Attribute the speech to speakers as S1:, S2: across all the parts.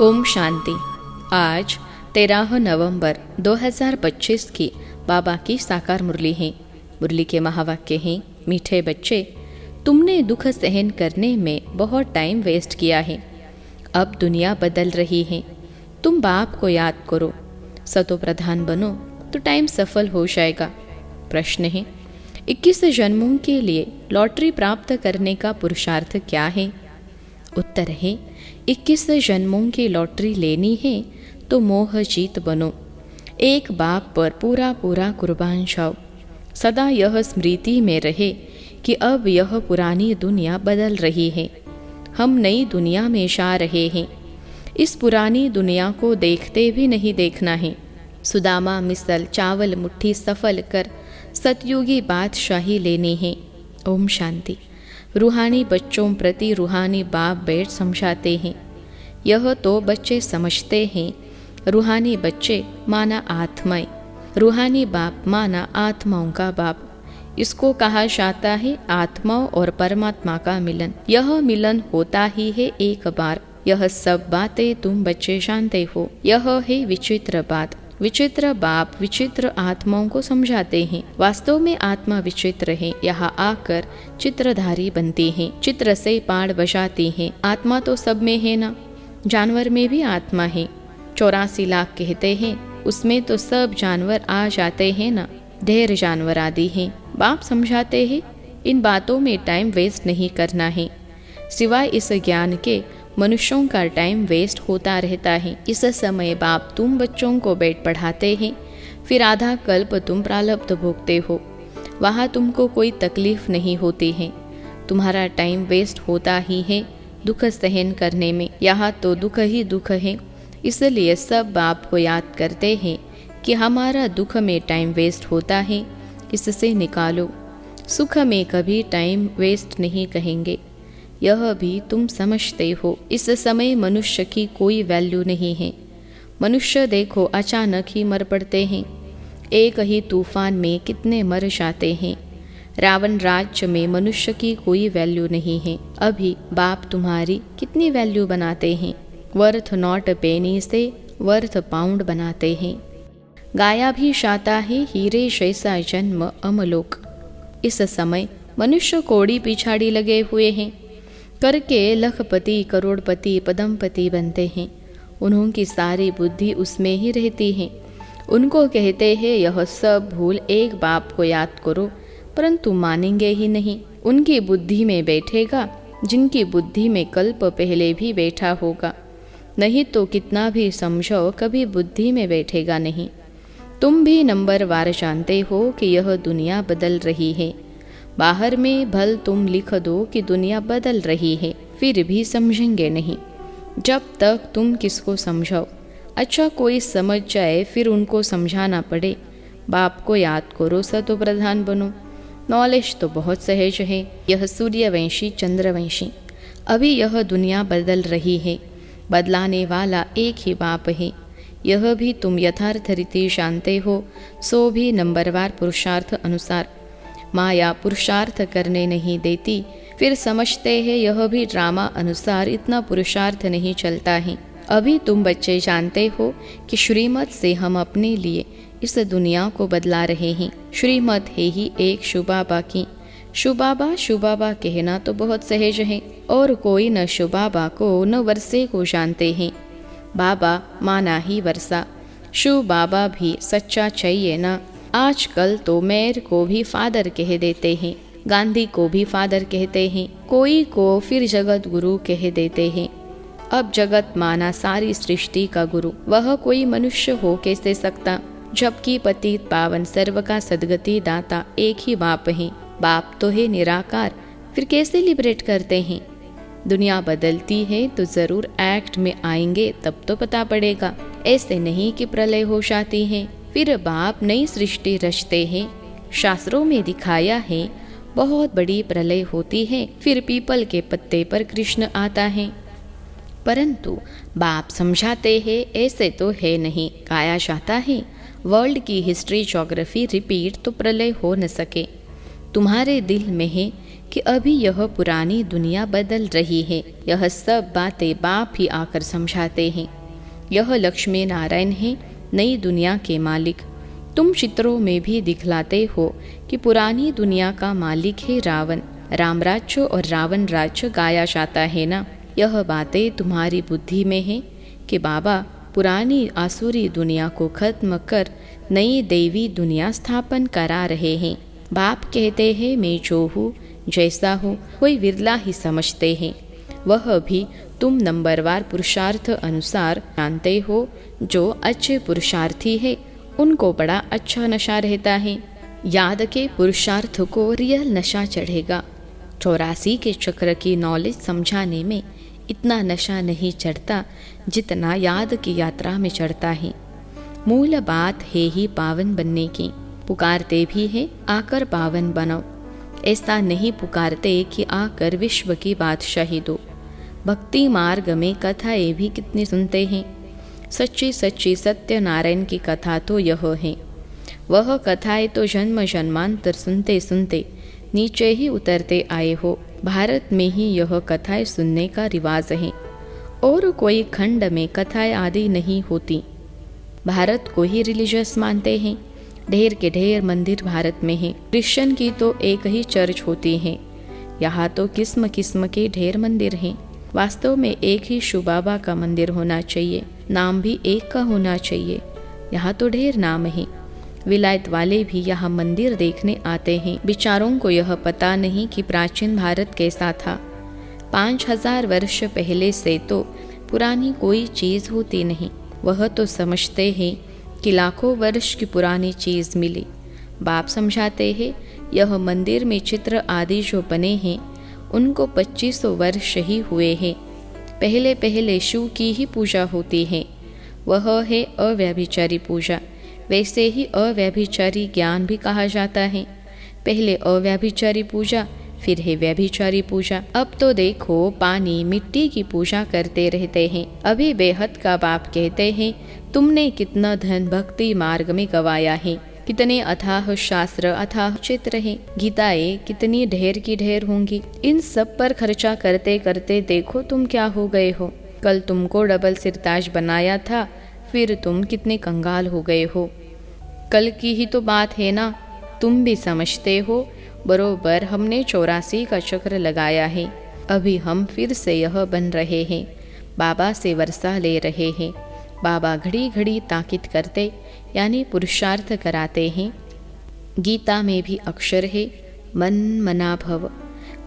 S1: ओम शांति। आज 13 नवंबर 2025 की बाबा की साकार मुरली है। मुरली के महावाक्य हैं, मीठे बच्चे, तुमने दुख सहन करने में बहुत टाइम वेस्ट किया है। अब दुनिया बदल रही है। तुम बाप को याद करो, सतो प्रधान बनो तो टाइम सफल हो जाएगा। प्रश्न है, 21 जन्मों के लिए लॉटरी प्राप्त करने का पुरुषार्थ क्या है? उत्तर है, 21 जन्मों की लॉटरी लेनी है तो मोह जीत बनो। एक बाप पर पूरा पूरा कुर्बान जाओ। सदा यह स्मृति में रहे कि अब यह पुरानी दुनिया बदल रही है। हम नई दुनिया में जा रहे हैं। इस पुरानी दुनिया को देखते भी नहीं देखना है। सुदामा मिसल चावल मुट्ठी सफल कर सतयुगी बादशाही लेनी है। ओम शांति। रूहानी बच्चों प्रति रूहानी बाप बैठ समझाते हैं। यह तो बच्चे समझते हैं। रूहानी बच्चे माना आत्माएं, रूहानी बाप माना आत्माओं का बाप। इसको कहा जाता है आत्माओं और परमात्मा का मिलन। यह मिलन होता ही है एक बार। यह सब बातें तुम बच्चे जानते हो। यह है विचित्र बात। विचित्र बाप विचित्र आत्माओं को समझाते हैं। वास्तव में आत्मा विचित्र है। यहाँ आकर चित्रधारी बनती है, चित्र से पाड़ बजाती है। आत्मा तो सब में है ना। जानवर में भी आत्मा है। 84 लाख कहते हैं, उसमें तो सब जानवर आ जाते हैं ना। ढेर जानवर आदि हैं। बाप समझाते हैं, इन बातों में टाइम वेस्ट नहीं करना है। सिवाय इस ज्ञान के मनुष्यों का टाइम वेस्ट होता रहता है। इस समय बाप तुम बच्चों को बैठ पढ़ाते हैं, फिर आधा कल्प तुम प्रारब्ध भोगते हो। वहाँ तुमको कोई तकलीफ नहीं होती है। तुम्हारा टाइम वेस्ट होता ही है दुख सहन करने में। यहाँ तो दुख ही दुख है। इसलिए सब बाप को याद करते हैं कि हमारा दुख में टाइम वेस्ट होता है, इससे निकालो। सुख में कभी टाइम वेस्ट नहीं कहेंगे। यह भी तुम समझते हो। इस समय मनुष्य की कोई वैल्यू नहीं है। मनुष्य देखो अचानक ही मर पड़ते हैं। एक ही तूफान में कितने मर जाते हैं। रावण राज्य में मनुष्य की कोई वैल्यू नहीं है। अभी बाप तुम्हारी कितनी वैल्यू बनाते हैं। वर्थ नॉट पेनी से वर्थ पाउंड बनाते हैं। गाया भी जाता है हीरे जैसा जन्म अमलोक। इस समय मनुष्य कोड़ी पिछाड़ी लगे हुए हैं। करके लखपति करोड़पति पदमपति बनते हैं। उन्होंने सारी बुद्धि उसमें ही रहती है। उनको कहते हैं यह सब भूल एक बाप को याद करो, परंतु मानेंगे ही नहीं। उनकी बुद्धि में बैठेगा जिनकी बुद्धि में कल्प पहले भी बैठा होगा। नहीं तो कितना भी समझो कभी बुद्धि में बैठेगा नहीं। तुम भी नंबर वार जानते हो कि यह दुनिया बदल रही है। बाहर में भल तुम लिख दो कि दुनिया बदल रही है, फिर भी समझेंगे नहीं जब तक तुम किसको समझाओ। अच्छा कोई समझ जाए फिर उनको समझाना पड़े। बाप को याद करो, सतो प्रधान बनो। नॉलेज तो बहुत सहज है। यह सूर्यवंशी चंद्रवंशी। अभी यह दुनिया बदल रही है। बदलाने वाला एक ही बाप है। यह भी तुम यथार्थ रीति जानते हो। सो भी नंबरवार पुरुषार्थ अनुसार। माया पुरुषार्थ करने नहीं देती। फिर समझते हैं यह भी ड्रामा अनुसार इतना पुरुषार्थ नहीं चलता है। अभी तुम बच्चे जानते हो कि श्रीमत से हम अपने लिए इस दुनिया को बदला रहे हैं। श्रीमत है ही एक शुबाबा की। शुबाबा कहना तो बहुत सहज है। और कोई न शुबाबा को न वर्षे को जानते हैं। बाबा माना ही वर्षा। शुबाबा भी सच्चा चाहिए ना। आजकल तो मेयर को भी फादर कह देते हैं, गांधी को भी फादर कहते हैं, कोई को फिर जगत गुरु कह देते हैं। अब जगत माना सारी सृष्टि का गुरु। वह कोई मनुष्य हो कैसे सकता, जबकि पतित पावन सर्व का सदगति दाता एक ही बाप है। बाप तो है निराकार, फिर कैसे लिबरेट करते हैं। दुनिया बदलती है तो जरूर एक्ट में आएंगे, तब तो पता पड़ेगा। ऐसे नहीं कि प्रलय हो जाती है फिर बाप नई सृष्टि रचते हैं। शास्त्रों में दिखाया है बहुत बड़ी प्रलय होती है, फिर पीपल के पत्ते पर कृष्ण आता है। परंतु बाप समझाते हैं ऐसे तो है नहीं। कहा जाता है वर्ल्ड की हिस्ट्री ज्योग्राफी रिपीट तो प्रलय हो न सके। तुम्हारे दिल में है कि अभी यह पुरानी दुनिया बदल रही है। यह सब बातें बाप ही आकर समझाते हैं। यह लक्ष्मी नारायण है, नई दुनिया के मालिक। तुम चित्रों में भी दिखलाते हो कि पुरानी दुनिया का मालिक है रावण। राम राज्य और रावण राज्य गाया जाता है ना। यह बातें तुम्हारी बुद्धि में है कि बाबा पुरानी आसुरी दुनिया को खत्म कर नई देवी दुनिया स्थापन करा रहे हैं। बाप कहते हैं मैं जो हूँ जैसा हूँ कोई विरला ही समझते हैं। वह भी तुम नंबरवार पुरुषार्थ अनुसार जानते हो। जो अच्छे पुरुषार्थी है उनको बड़ा अच्छा नशा रहता है। याद के पुरुषार्थ को रियल नशा चढ़ेगा। 84 के चक्र की नॉलेज समझाने में इतना नशा नहीं चढ़ता जितना याद की यात्रा में चढ़ता है। मूल बात है ही पावन बनने की। पुकारते भी है आकर पावन बनो। ऐसा नहीं पुकारते कि आकर विश्व की बादशाही दो। भक्ति मार्ग में कथाएं भी कितनी सुनते हैं। सच्ची सच्ची सत्यनारायण की कथा तो यह है। वह कथाएं तो जन्म जन्मांतर सुनते सुनते नीचे ही उतरते आए हो। भारत में ही यह कथाएं सुनने का रिवाज है और कोई खंड में कथाएं आदि नहीं होती। भारत को ही रिलीजियस मानते हैं। ढेर के ढेर मंदिर भारत में हैं। क्रिश्चियन की तो एक ही चर्च होती है। यहाँ तो किस्म किस्म के ढेर मंदिर हैं। वास्तव में एक ही शिव बाबा का मंदिर होना चाहिए, नाम भी एक का होना चाहिए। यहाँ तो ढेर नाम है। विलायत वाले भी यहाँ मंदिर देखने आते हैं। बेचारों को यह पता नहीं कि प्राचीन भारत कैसा था। 5000 वर्ष पहले से तो पुरानी कोई चीज़ होती नहीं। वह तो समझते हैं कि लाखों वर्ष की पुरानी चीज़ मिली। बाप समझाते हैं यह मंदिर में चित्र आदि जो बने हैं उनको 2500 वर्ष ही हुए हैं। पहले पहले शिव की ही पूजा होती है। वह है अव्यभिचारी पूजा। वैसे ही अव्यभिचारी ज्ञान भी कहा जाता है। पहले अव्यभिचारी पूजा फिर है व्यभिचारी पूजा। अब तो देखो पानी मिट्टी की पूजा करते रहते हैं। अभी बेहद का बाप कहते हैं तुमने कितना धन भक्ति मार्ग में गवाया है। कितने अथाह शास्त्र अथाह चित्र हैं। गीताएं कितनी ढेर की ढेर होंगी। इन सब पर खर्चा करते करते देखो तुम क्या हो गए हो। कल तुमको डबल सिरताज बनाया था, फिर तुम कितने कंगाल हो गए हो। कल की ही तो बात है ना। तुम भी समझते हो बरोबर हमने 84 का चक्र लगाया है। अभी हम फिर से यह बन रहे हैं। बाबा से वर्षा ले रहे हैं। बाबा घड़ी घड़ी ताकीद करते यानी पुरुषार्थ कराते हैं। गीता में भी अक्षर है मन मना भव।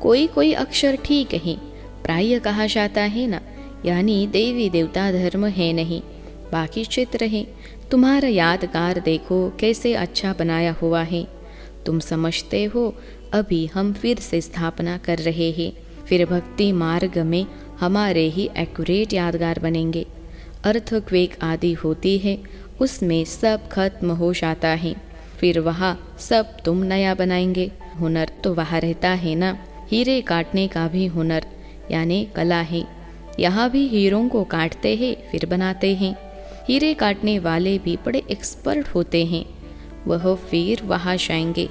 S1: कोई कोई अक्षर ठीक है, प्राय कहा जाता है ना, यानी देवी देवता धर्म है नहीं, बाकी चित्र है। तुम्हारा यादगार देखो कैसे अच्छा बनाया हुआ है। तुम समझते हो अभी हम फिर से स्थापना कर रहे हैं। फिर भक्ति मार्ग में हमारे ही एक्यूरेट यादगार बनेंगे। अर्थक्वेक आदि होती है, उसमें सब खत्म हो जाता है। फिर वहाँ सब तुम नया बनाएंगे। हुनर तो वहाँ रहता है ना। हीरे काटने का भी हुनर यानी कला है। यहाँ भी हीरों को काटते हैं फिर बनाते हैं। हीरे काटने वाले भी बड़े एक्सपर्ट होते हैं। वह फिर वहाँ जाएंगे,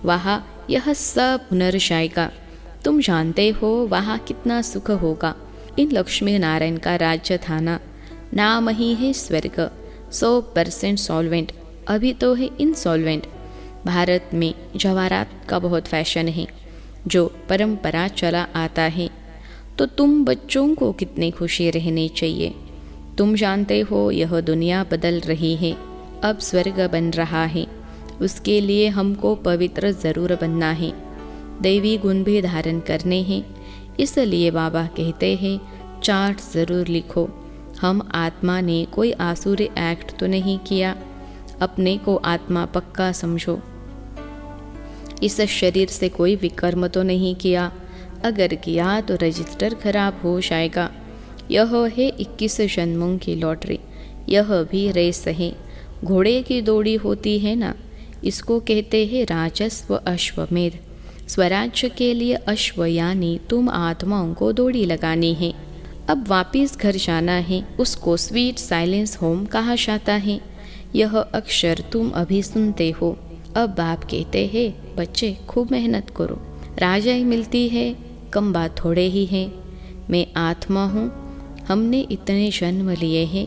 S1: वहाँ यह सब हुनर जाएगा। तुम जानते हो वहाँ कितना सुख होगा। इन लक्ष्मी नारायण का राज्य था ना, नाम ही है स्वर्ग। 100% सॉल्वेंट, अभी तो है इनसॉल्वेंट। भारत में जवाहरात का बहुत फैशन है जो परंपरा चला आता है। तो तुम बच्चों को कितनी खुशी रहनी चाहिए। तुम जानते हो यह दुनिया बदल रही है, अब स्वर्ग बन रहा है। उसके लिए हमको पवित्र ज़रूर बनना है, दैवी गुण भी धारण करने हैं। इसलिए बाबा कहते हैं चार्ट ज़रूर लिखो। हम आत्मा ने कोई आसुरी एक्ट तो नहीं किया। अपने को आत्मा पक्का समझो। इस शरीर से कोई विकर्म तो नहीं किया। अगर किया तो रजिस्टर खराब हो जाएगा। यह है 21 जन्मों की लॉटरी। यह भी रेस है। घोड़े की दौड़ी होती है ना, इसको कहते हैं राजस्व अश्वमेध। स्वराज्य के लिए अश्व यानी तुम आत्माओं को दौड़ी लगानी है। अब वापिस घर जाना है, उसको स्वीट साइलेंस होम कहा जाता है। यह अक्षर तुम अभी सुनते हो। अब बाप कहते हैं बच्चे खूब मेहनत करो, राजाई मिलती है, कम बात थोड़े ही हैं। मैं आत्मा हूँ, हमने इतने जन्म लिए हैं।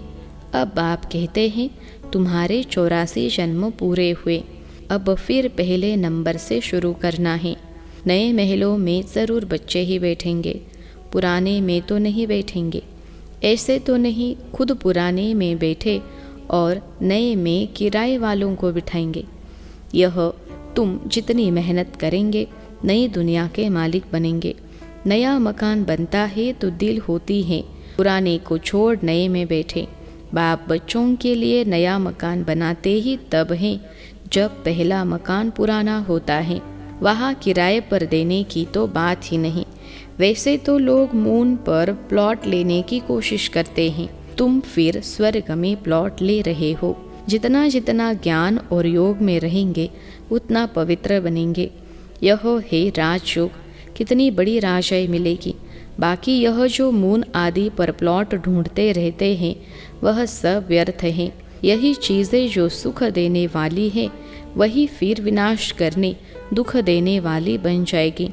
S1: अब बाप कहते हैं तुम्हारे 84 जन्म पूरे हुए, अब फिर पहले नंबर से शुरू करना है। नए महलों में ज़रूर बच्चे ही बैठेंगे, पुराने में तो नहीं बैठेंगे। ऐसे तो नहीं खुद पुराने में बैठे और नए में किराए वालों को बिठाएंगे। यह तुम जितनी मेहनत करेंगे नई दुनिया के मालिक बनेंगे। नया मकान बनता है तो दिल होती है पुराने को छोड़ नए में बैठे। बाप बच्चों के लिए नया मकान बनाते ही तब हैं जब पहला मकान पुराना होता है। वहाँ किराए पर देने की तो बात ही नहीं। वैसे तो लोग मून पर प्लॉट लेने की कोशिश करते हैं, तुम फिर स्वर्ग में प्लॉट ले रहे हो। जितना जितना ज्ञान और योग में रहेंगे उतना पवित्र बनेंगे। यह है राजयोग। कितनी बड़ी राजाई मिलेगी। बाकी यह जो मून आदि पर प्लॉट ढूंढते रहते हैं वह सब व्यर्थ है। यही चीज़ें जो सुख देने वाली है वही फिर विनाश करने दुख देने वाली बन जाएगी।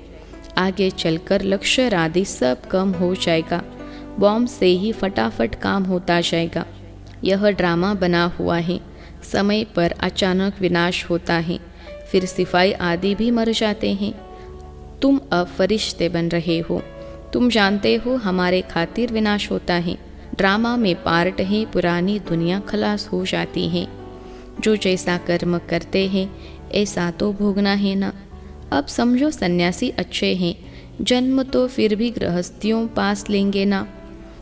S1: आगे चलकर लक्ष्य आदि सब कम हो जाएगा। बॉम्ब से ही फटाफट काम होता जाएगा। यह ड्रामा बना हुआ है। समय पर अचानक विनाश होता है, फिर सिपाही आदि भी मर जाते हैं। तुम अब फरिश्ते बन रहे हो। तुम जानते हो हमारे खातिर विनाश होता है। ड्रामा में पार्ट है, पुरानी दुनिया खलास हो जाती है। जो जैसा कर्म करते हैं ऐसा तो भोगना है ना। अब समझो सन्यासी अच्छे हैं, जन्म तो फिर भी गृहस्थियों पास लेंगे ना।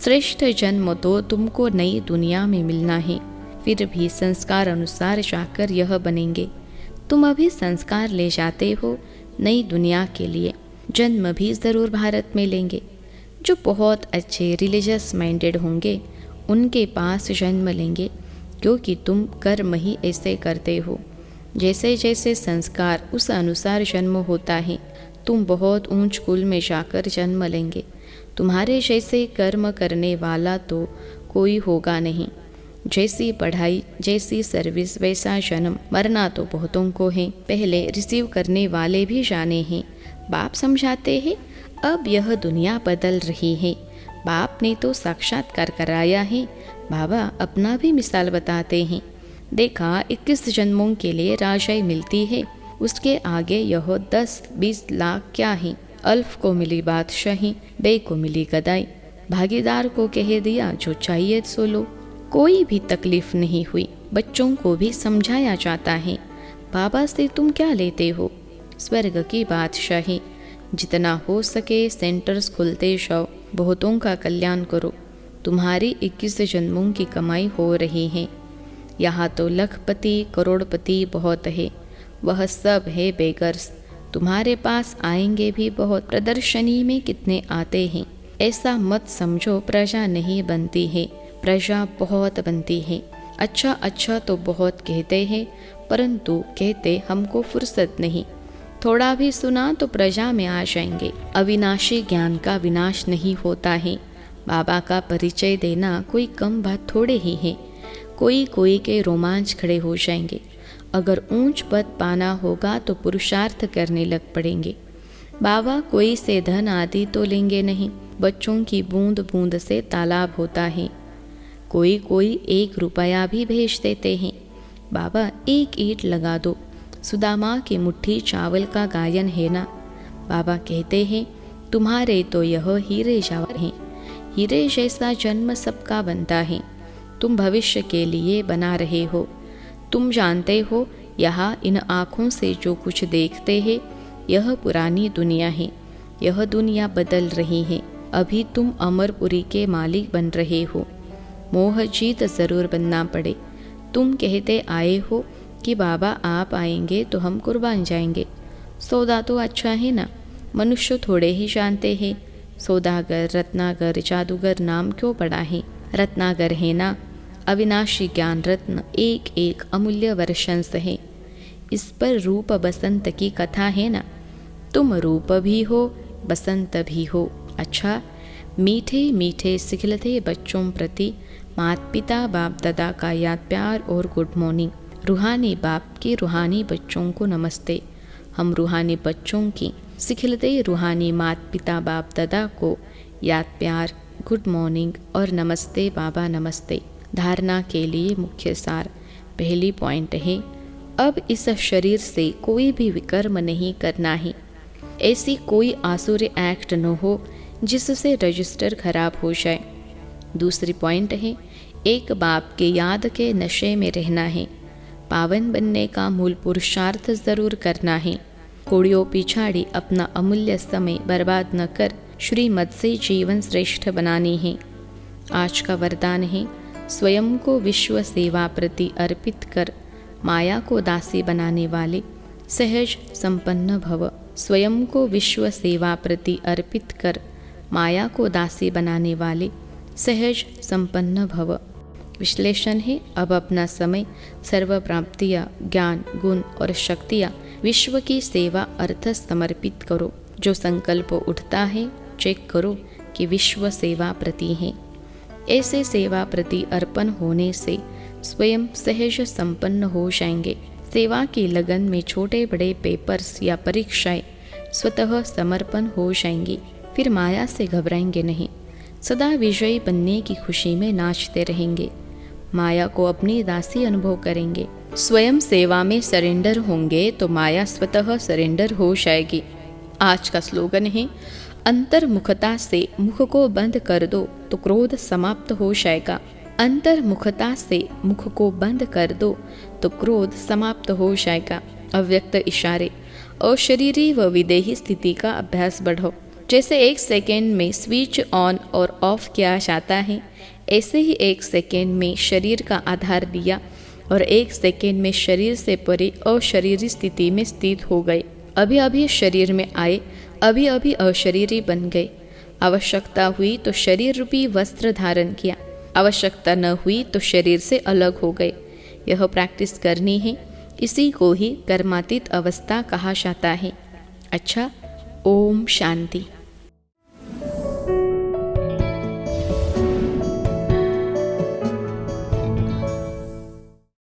S1: श्रेष्ठ जन्म तो तुमको नई दुनिया में मिलना है, फिर भी संस्कार अनुसार जाकर यह बनेंगे। तुम अभी संस्कार ले जाते हो नई दुनिया के लिए, जन्म भी ज़रूर भारत में लेंगे। जो बहुत अच्छे रिलीजियस माइंडेड होंगे उनके पास जन्म लेंगे, क्योंकि तुम कर्म ही ऐसे करते हो। जैसे जैसे संस्कार उस अनुसार जन्म होता है। तुम बहुत ऊंच कुल में जाकर जन्म लेंगे। तुम्हारे जैसे कर्म करने वाला तो कोई होगा नहीं। जैसी पढ़ाई जैसी सर्विस वैसा जन्म। मरना तो बहुतों को है, पहले रिसीव करने वाले भी जाने हैं। बाप समझाते हैं अब यह दुनिया बदल रही है। बाप ने तो साक्षात्कार कराया है। बाबा अपना भी मिसाल बताते हैं। देखा 21 जन्मों के लिए राजाई मिलती है, उसके आगे यह 10-20 लाख क्या है। अल्फ को मिली बादशाही, बे को मिली गदाई, भागीदार को कह दिया जो चाहिए सो लो। कोई भी तकलीफ नहीं हुई। बच्चों को भी समझाया जाता है बाबा से तुम क्या लेते हो, स्वर्ग की बादशाही। जितना हो सके सेंटर्स खुलते जाओ, बहुतों का कल्याण करो। तुम्हारी 21 जन्मों की कमाई हो रही है। यहाँ तो लखपति करोड़पति बहुत है, वह सब है बेगर्स। तुम्हारे पास आएंगे भी बहुत। प्रदर्शनी में कितने आते हैं। ऐसा मत समझो प्रजा नहीं बनती है, प्रजा बहुत बनती है। अच्छा अच्छा तो बहुत कहते हैं, परंतु कहते हमको फुर्सत नहीं। थोड़ा भी सुना तो प्रजा में आ जाएंगे। अविनाशी ज्ञान का विनाश नहीं होता है। बाबा का परिचय देना कोई कम बात थोड़े ही है। कोई कोई के रोमांच खड़े हो जाएंगे। अगर ऊंच पद पाना होगा तो पुरुषार्थ करने लग पड़ेंगे। बाबा कोई से धन आदि तो लेंगे नहीं। बच्चों की बूंद बूंद से तालाब होता है। कोई कोई 1 रुपया भी भेज देते हैं। बाबा 1 ईंट लगा दो। सुदामा की मुट्ठी चावल का गायन है ना। बाबा कहते हैं तुम्हारे तो यह हीरे जवाहर हैं। हीरे जैसा जन्म सबका बनता है। तुम भविष्य के लिए बना रहे हो। तुम जानते हो यहाँ इन आँखों से जो कुछ देखते हैं यह पुरानी दुनिया है। यह दुनिया बदल रही है। अभी तुम अमरपुरी के मालिक बन रहे हो। मोह जीत ज़रूर बनना पड़े। तुम कहते आए हो कि बाबा आप आएंगे तो हम कुर्बान जाएंगे। सौदा तो अच्छा है ना। मनुष्य थोड़े ही जानते हैं। सौदागर रत्नागर जादूगर नाम क्यों पड़ा है। रत्नागर है ना। अविनाशी ज्ञान रत्न एक एक अमूल्य वर्षंस है। इस पर रूप बसंत की कथा है ना। तुम रूप भी हो बसंत भी हो। अच्छा मीठे मीठे सिखलते बच्चों प्रति माता पिता बाप दादा का याद प्यार और गुड मॉर्निंग। रूहानी बाप के रूहानी बच्चों को नमस्ते। हम रूहानी बच्चों की सिखिलते रूहानी मात पिता बाप दादा को याद प्यार, गुड मॉर्निंग और नमस्ते बाबा नमस्ते। धारणा के लिए मुख्य सार। पहली पॉइंट है, अब इस शरीर से कोई भी विकर्म नहीं करना है। ऐसी कोई आसुरी एक्ट न हो जिससे रजिस्टर खराब हो जाए। दूसरी पॉइंट है, एक बाप के याद के नशे में रहना है। पावन बनने का मूल पुरुषार्थ जरूर करना है। कोड़ियों पिछाड़ी अपना अमूल्य समय बर्बाद न कर श्रीमत से जीवन श्रेष्ठ बनानी है। आज का वरदान है, स्वयं को विश्व सेवा प्रति अर्पित कर माया को दासी बनाने वाले सहज संपन्न भव। स्वयं को विश्व सेवा प्रति अर्पित कर माया को दासी बनाने वाले सहज संपन्न भव। विश्लेषण है, अब अपना समय, सर्व प्राप्तियाँ, ज्ञान, गुण और शक्तियाँ विश्व की सेवा अर्थ समर्पित करो। जो संकल्प उठता है चेक करो कि विश्व सेवा प्रति है। ऐसे सेवा प्रति अर्पण होने से स्वयं सहज संपन्न हो जाएंगे। सेवा की लगन में छोटे बड़े पेपर्स या परीक्षाएं स्वतः समर्पण हो जाएंगी। फिर माया से घबराएंगे नहीं, सदा विजयी बनने की खुशी में नाचते रहेंगे। माया को अपनी दासी अनुभव करेंगे। स्वयं सेवा में सरेंडर होंगे तो माया स्वतः सरेंडर हो जाएगी। आज का स्लोगन है, अंतर्मुखता से मुख को बंद कर दो तो क्रोध समाप्त हो जाएगा। अंतर्मुखता से मुख को बंद कर दो तो क्रोध समाप्त हो जाएगा। अव्यक्त इशारे, अशरीरी व विदेही स्थिति का अभ्यास बढ़ाओ। जैसे एक सेकेंड में स्विच ऑन और ऑफ किया जाता है, ऐसे ही एक सेकेंड में शरीर का आधार दिया और एक सेकेंड में शरीर से परे अशरीरी स्थिति में स्थित हो गए। अभी अभी शरीर में आए, अभी अभी अशरीरी बन गए। आवश्यकता हुई तो शरीर रूपी वस्त्र धारण किया, आवश्यकता न हुई तो शरीर से अलग हो गए। यह प्रैक्टिस करनी है। इसी को ही कर्मातीत अवस्था कहा जाता है। अच्छा, ओम शांति।